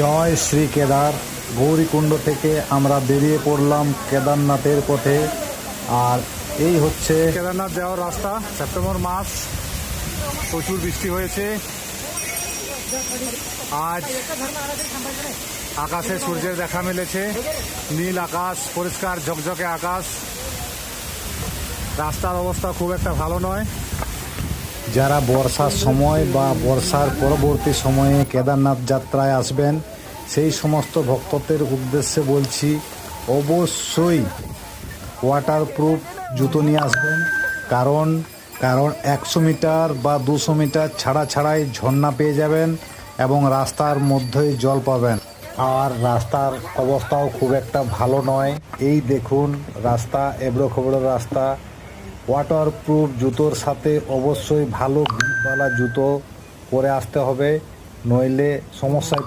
জয় শ্রী কেদার। গৌরীকুণ্ড থেকে আমরা বেরিয়ে পড়লাম কেদারনাথের পথে। আর এই হচ্ছে কেদারনাথ যাওয়ার রাস্তা। সেপ্টেম্বর মাস, প্রচুর বৃষ্টি হয়েছে। আজ আকাশে সূর্যের দেখা মিলেছে, নীল আকাশ, পরিষ্কার ঝকঝকে আকাশ। রাস্তার অবস্থা খুব একটা ভালো নয়। যারা বর্ষার সময় বা বর্ষার পরবর্তী সময়ে কেদারনাথ যাত্রায় আসবেন, সেই সমস্ত ভক্তদের উদ্দেশ্যে বলছি, অবশ্যই ওয়াটারপ্রুফ জুতো নিয়ে আসবেন। কারণ 100 মিটার বা 200 মিটার ছাড়াই ঝর্ণা পেয়ে যাবেন এবং রাস্তার মধ্যেই জল পাবেন। আর রাস্তার অবস্থাও খুব একটা ভালো নয়। এই দেখুন রাস্তা, এবড়ো খেবড়ো রাস্তা। ওয়াটারপ্রুফ জুতোর সাথে অবশ্যই ভালো গ্রিপওয়ালা জুতো পরে আসতে হবে, নইলে সমস্যায়